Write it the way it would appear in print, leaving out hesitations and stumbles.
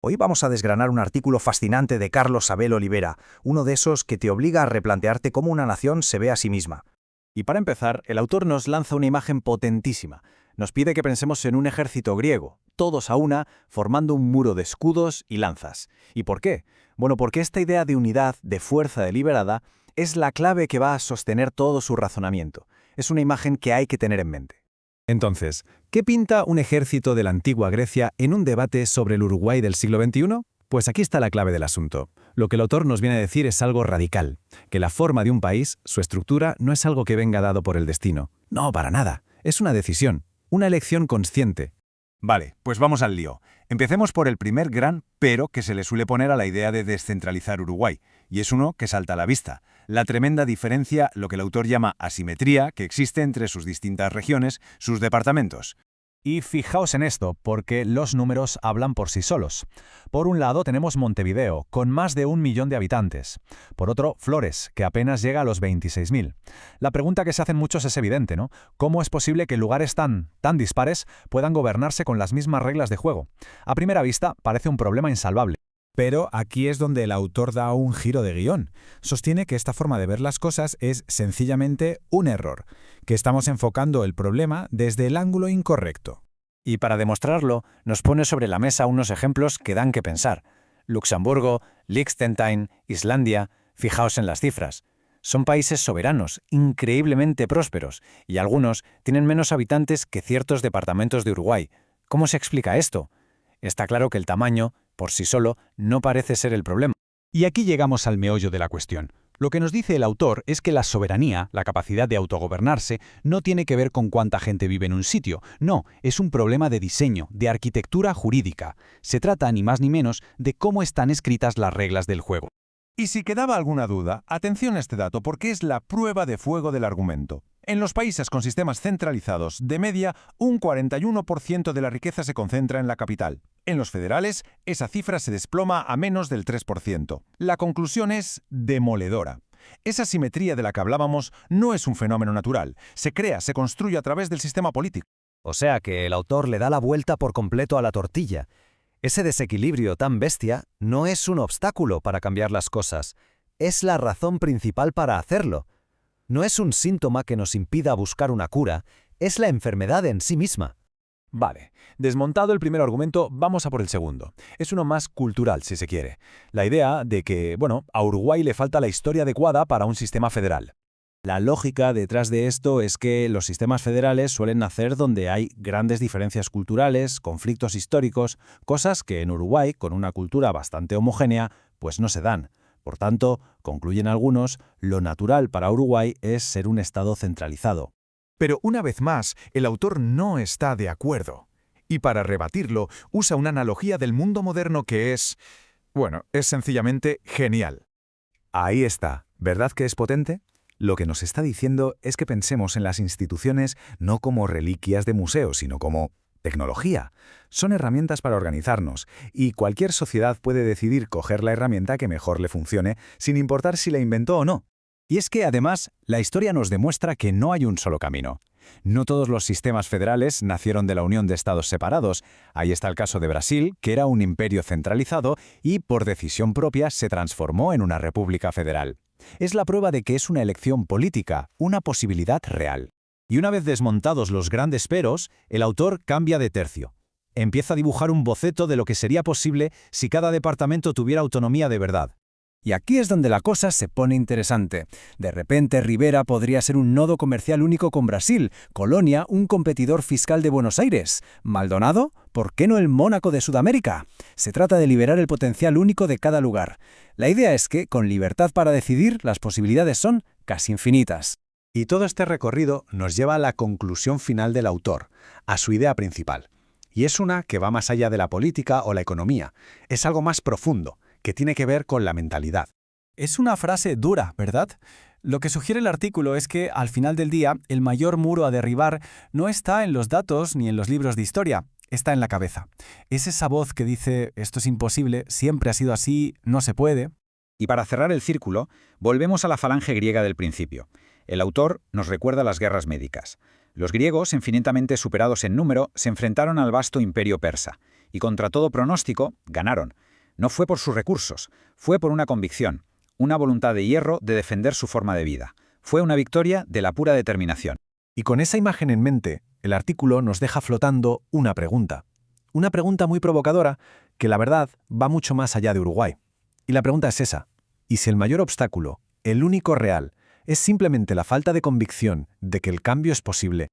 Hoy vamos a desgranar un artículo fascinante de Carlos Abel Olivera, uno de esos que te obliga a replantearte cómo una nación se ve a sí misma. Y para empezar, el autor nos lanza una imagen potentísima. Nos pide que pensemos en un ejército griego, todos a una, formando un muro de escudos y lanzas. ¿Y por qué? Bueno, porque esta idea de unidad, de fuerza deliberada, es la clave que va a sostener todo su razonamiento. Es una imagen que hay que tener en mente. Entonces, ¿qué pinta un ejército de la antigua Grecia en un debate sobre el Uruguay del siglo XXI? Pues aquí está la clave del asunto. Lo que el autor nos viene a decir es algo radical, que la forma de un país, su estructura, no es algo que venga dado por el destino. No, para nada. Es una decisión, una elección consciente. Vale, pues vamos al lío. Empecemos por el primer gran pero que se le suele poner a la idea de descentralizar Uruguay, y es uno que salta a la vista: la tremenda diferencia, lo que el autor llama asimetría, que existe entre sus distintas regiones, sus departamentos. Y fijaos en esto, porque los números hablan por sí solos. Por un lado tenemos Montevideo, con más de 1 millón de habitantes. Por otro, Flores, que apenas llega a los 26.000. La pregunta que se hacen muchos es evidente, ¿no? ¿Cómo es posible que lugares tan dispares puedan gobernarse con las mismas reglas de juego? A primera vista, parece un problema insalvable. Pero aquí es donde el autor da un giro de guión. Sostiene que esta forma de ver las cosas es sencillamente un error, que estamos enfocando el problema desde el ángulo incorrecto. Y para demostrarlo, nos pone sobre la mesa unos ejemplos que dan que pensar. Luxemburgo, Liechtenstein, Islandia, fijaos en las cifras. Son países soberanos, increíblemente prósperos, y algunos tienen menos habitantes que ciertos departamentos de Uruguay. ¿Cómo se explica esto? Está claro que el tamaño, por sí solo, no parece ser el problema. Y aquí llegamos al meollo de la cuestión. Lo que nos dice el autor es que la soberanía, la capacidad de autogobernarse, no tiene que ver con cuánta gente vive en un sitio. No, es un problema de diseño, de arquitectura jurídica. Se trata ni más ni menos de cómo están escritas las reglas del juego. Y si quedaba alguna duda, atención a este dato porque es la prueba de fuego del argumento. En los países con sistemas centralizados, de media, un 41% de la riqueza se concentra en la capital. En los federales, esa cifra se desploma a menos del 3%. La conclusión es demoledora. Esa simetría de la que hablábamos no es un fenómeno natural. Se crea, se construye a través del sistema político. O sea que el autor le da la vuelta por completo a la tortilla. Ese desequilibrio tan bestia no es un obstáculo para cambiar las cosas, es la razón principal para hacerlo. No es un síntoma que nos impida buscar una cura, es la enfermedad en sí misma. Vale, desmontado el primer argumento, vamos a por el segundo. Es uno más cultural, si se quiere. La idea de que, a Uruguay le falta la historia adecuada para un sistema federal. La lógica detrás de esto es que los sistemas federales suelen nacer donde hay grandes diferencias culturales, conflictos históricos, cosas que en Uruguay, con una cultura bastante homogénea, pues no se dan. Por tanto, concluyen algunos, lo natural para Uruguay es ser un estado centralizado. Pero una vez más, el autor no está de acuerdo. Y para rebatirlo, usa una analogía del mundo moderno que es sencillamente genial. Ahí está. ¿Verdad que es potente? Lo que nos está diciendo es que pensemos en las instituciones no como reliquias de museos, sino como tecnología. Son herramientas para organizarnos, y cualquier sociedad puede decidir coger la herramienta que mejor le funcione, sin importar si la inventó o no. Y es que, además, la historia nos demuestra que no hay un solo camino. No todos los sistemas federales nacieron de la unión de estados separados. Ahí está el caso de Brasil, que era un imperio centralizado y, por decisión propia, se transformó en una república federal. Es la prueba de que es una elección política, una posibilidad real. Y una vez desmontados los grandes peros, el autor cambia de tercio. Empieza a dibujar un boceto de lo que sería posible si cada departamento tuviera autonomía de verdad. Y aquí es donde la cosa se pone interesante. De repente Rivera podría ser un nodo comercial único con Brasil, Colonia un competidor fiscal de Buenos Aires, Maldonado, ¿por qué no el Mónaco de Sudamérica? Se trata de liberar el potencial único de cada lugar. La idea es que, con libertad para decidir, las posibilidades son casi infinitas. Y todo este recorrido nos lleva a la conclusión final del autor, a su idea principal. Y es una que va más allá de la política o la economía. Es algo más profundo, que tiene que ver con la mentalidad. Es una frase dura, ¿verdad? Lo que sugiere el artículo es que, al final del día, el mayor muro a derribar no está en los datos ni en los libros de historia, está en la cabeza. Es esa voz que dice, esto es imposible, siempre ha sido así, no se puede. Y para cerrar el círculo, volvemos a la falange griega del principio. El autor nos recuerda las guerras médicas. Los griegos, infinitamente superados en número, se enfrentaron al vasto imperio persa. Y contra todo pronóstico, ganaron. No fue por sus recursos, fue por una convicción, una voluntad de hierro de defender su forma de vida. Fue una victoria de la pura determinación. Y con esa imagen en mente, el artículo nos deja flotando una pregunta. Una pregunta muy provocadora que, la verdad, va mucho más allá de Uruguay. Y la pregunta es esa. ¿Y si el mayor obstáculo, el único real, es simplemente la falta de convicción de que el cambio es posible